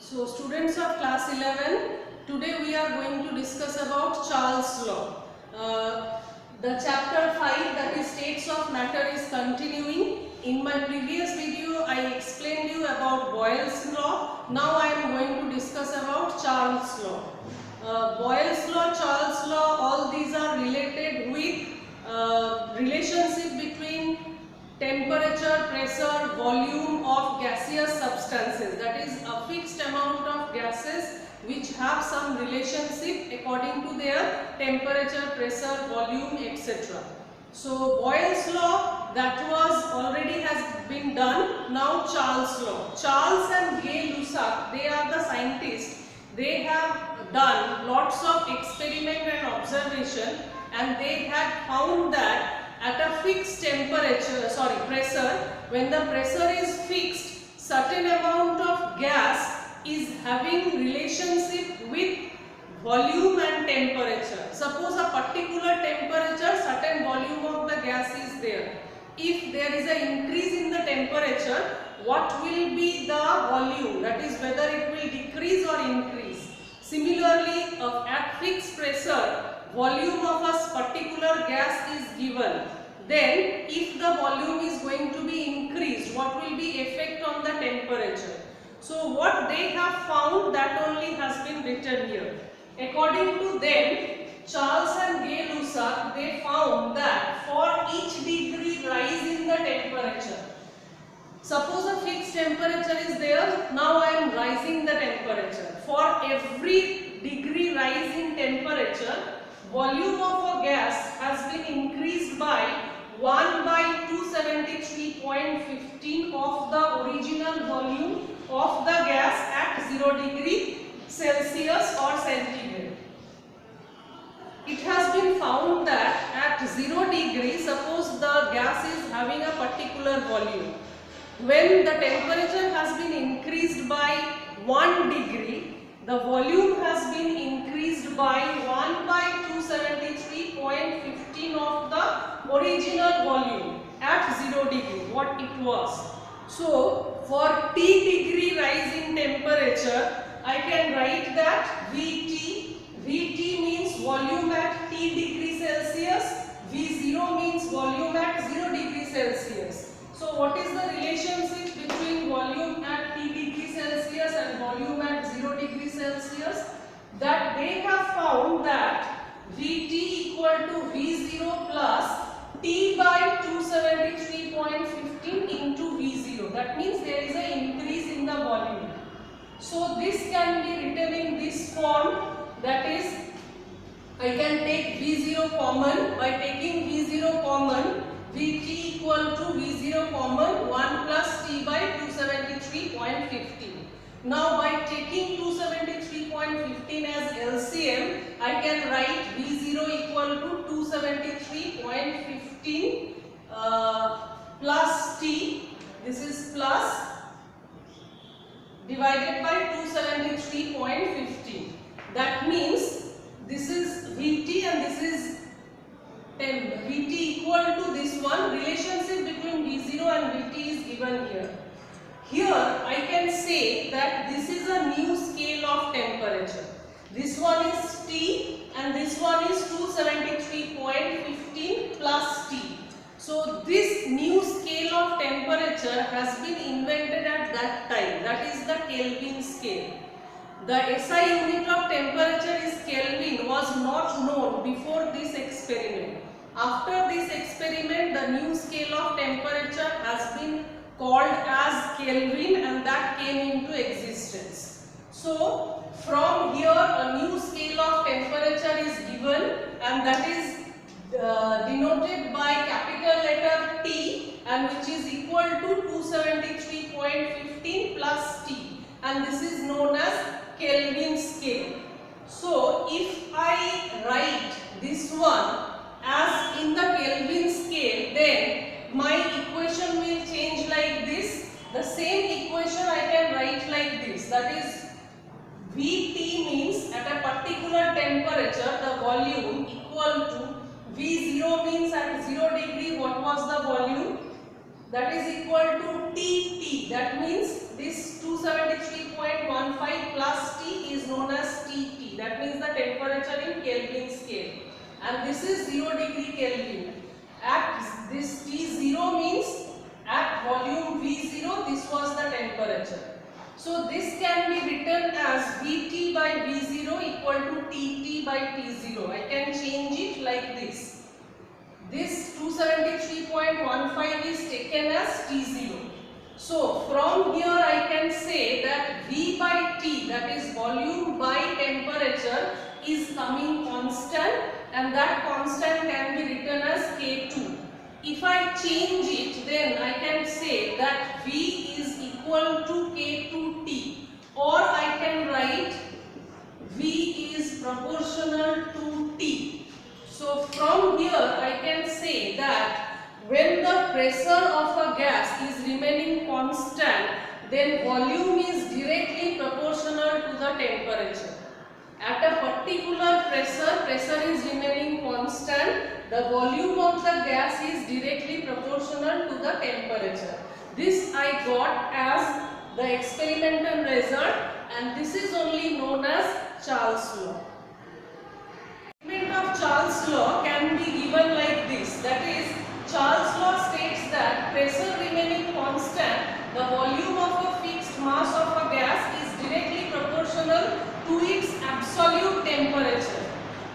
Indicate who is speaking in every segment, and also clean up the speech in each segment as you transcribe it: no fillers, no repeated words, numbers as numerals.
Speaker 1: So students of class 11, today we are going to discuss about Charles' law. The chapter 5, that is states of matter, is continuing. In my previous video I explained you about Boyle's law. Now I am going to discuss about Charles' law. Boyle's law, Charles' law, all these are related with relationship between temperature, pressure, volume of gaseous substances, that is a fixed amount of gases which have some relationship according to their temperature, pressure, volume, etc. So Boyle's law, that was already has been done. Now Charles' law. Charles and Gay-Lussac, they are the scientists. They have done lots of experiment and observation, and they had found that at a fixed pressure, when the pressure is fixed, certain amount of gas is having relationship with volume and temperature. Suppose a particular temperature, certain volume of the gas is there. If there is an increase in the temperature, what will be the volume? That is whether it will decrease or increase. Similarly, at fixed pressure, volume of a particular gas is given. Then if the volume is going to be increased, what will be effect on the temperature? So what they have found, that only has been written here. According to them, Charles and Gay-Lussac, they found that for each degree rise in the temperature, suppose a fixed temperature is there, now I am rising the temperature. For every degree rise in temperature, volume of a gas has been increased by 1 by 273.15 of the original volume of the gas at 0 degree Celsius or centigrade. It has been found that at 0 degree, suppose the gas is having a particular volume. When the temperature has been increased by 1 degree, the volume has been increased by 1 by 273.15 of the original volume at 0 degree, what it was. So, for T degree rise in temperature, I can write that Vt. Vt means volume at T degree Celsius. V0 means volume at 0 degree Celsius. So, what is the relationship between volume at T degree Celsius and volume at 0 degree Celsius? That they have found that Vt equal to V0 plus T by 273.15 into V0. That means there is an increase in the volume. So this can be written in this form, that is, I can take V0 common. By taking V0 common, Vt equal to V0 common 1 plus T by 273.15. Now by taking 273.15 as LCM, I can write V0 equal to 273.15 plus T. This is plus divided by 273.15. That means this is Vt and this is Vt equal to this one. Relationship between V0 and Vt is given here. Here I can say that this is a new scale of temperature. This one is T and this one is 273.15 plus T. So this new scale of temperature has been invented at that time. That is the Kelvin scale. The SI unit of temperature is Kelvin, was not known before this experiment. After this experiment, the new scale of temperature has been called as Kelvin, and that came into existence. So from here a new scale of temperature is given, and that is denoted by capital letter T, and which is equal to 273.15 plus T, and this is known as Kelvin scale. So if I write this one as in the Kelvin scale, then my equation will change like this. The same equation I can write like this, that is Vt means at a particular temperature the volume equal to V0 means at 0 degree what was the volume, that is equal to Tt. That means this 273.15 0.15 plus T is known as TT. That means the temperature in Kelvin scale. And this is 0 degree Kelvin. At this T0 means at volume V0, this was the temperature. So this can be written as Vt by V0 equal to Tt by T0. I can change it like this. This 273.15 is taken as T0. So from here I can say that V by T, that is volume by temperature, is coming constant, and that constant can be written as K2. If I change it, then I can say that V is equal to K2T, or I can write V is proportional to T. So from here I can say that when the pressure of a gas is remaining constant, then volume is directly proportional to the temperature. At a particular pressure is remaining constant, the volume of the gas is directly proportional to the temperature. This I got as the experimental result, and this is only known as Charles' law. Statement of Charles' law can be given like this, that is, Charles' law states that pressure remaining constant, the volume of a fixed mass of a gas is directly proportional to its absolute temperature.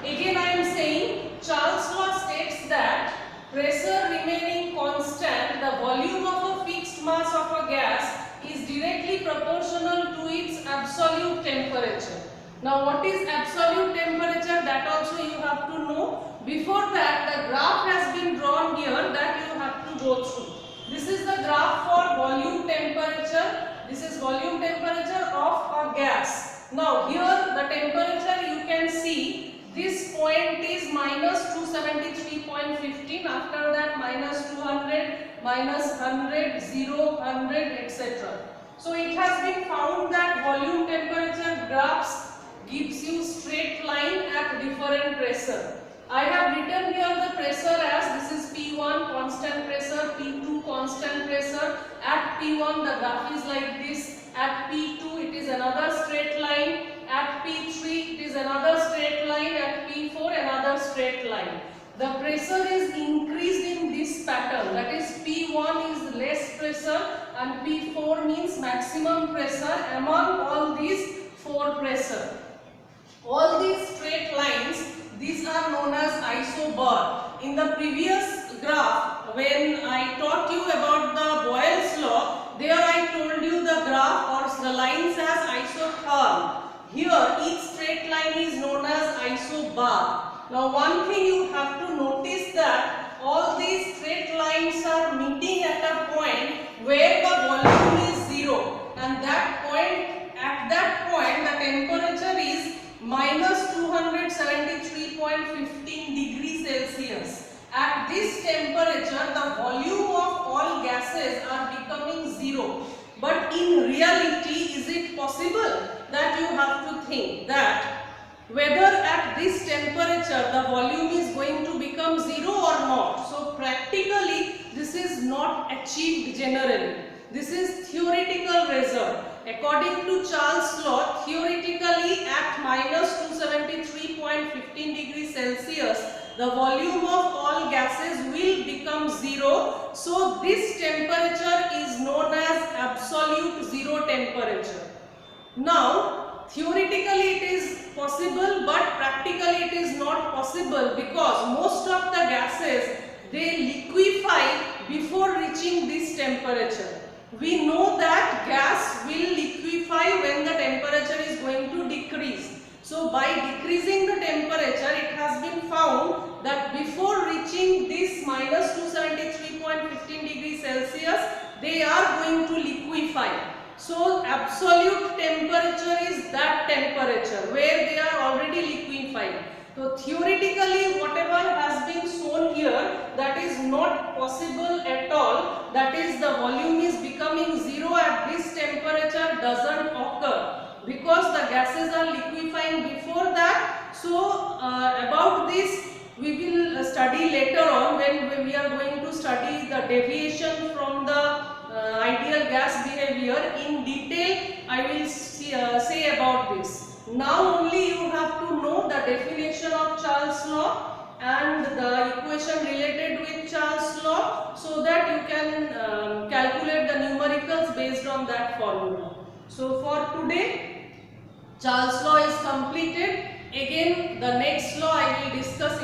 Speaker 1: Again I am saying Charles' law states that pressure remaining constant, the volume of a fixed mass of a gas is directly proportional to its absolute temperature. Now what is absolute temperature, that also you have to know. Before that, the graph has been drawn here that you have to go through. This is the graph for volume temperature. This is volume temperature of a gas. Now here the temperature you can see, this point is minus 273.15, after that minus 200, minus 100, 0, 100, etc. So it has been found that volume temperature graphs gives you straight line at different pressure. I have written here the pressure as this is P1 constant pressure, P2 constant pressure. At P1 the graph is like this, at P2 it is another straight line, at P3 it is another straight line, at P4 another straight line. The pressure is increased in this pattern, that is P1 is less pressure and P4 means maximum pressure among all these four pressure. All these straight lines, these are known as isobar. In the previous graph, when I taught you about the Boyle's law, there I told you the graph or the lines as isotherm. Here each straight line is known as isobar. Now one thing you have to notice that all these straight lines are meeting at a point where the volume is 0, and at that point the temperature is minus 273.15 degrees Celsius. At this temperature, the volume of all gases are becoming 0. But in reality, is it possible? That you have to think that whether at this temperature the volume is going to become 0 or not. So practically, this is not achieved generally. This is theoretical result. According to Charles' law, theoretically at minus 273.15 degrees Celsius, the volume of all gases will become 0. So this temperature is known as absolute 0 temperature. Now, theoretically it is possible, but practically it is not possible, because most of the gases, they liquefy before reaching this temperature. We know that gas will liquefy when the temperature is going to decrease. So by decreasing the temperature, it has been found that before reaching this minus 273.15 degrees Celsius, they are going to liquefy. So absolute temperature is that temperature where they are already liquefying. So theoretically whatever has been shown here, that is not possible at all. That is, the volume is becoming 0 at this temperature doesn't occur, because the gases are liquefying before that. So about this we will study later on when we are going to study the deviation from the ideal gas behavior in detail. I will say about this. Now only you have to know the definition of Charles' law and the equation related with Charles' law, so that you can calculate the numericals based on that formula. So for today, Charles' law is completed. Again, the next law I will discuss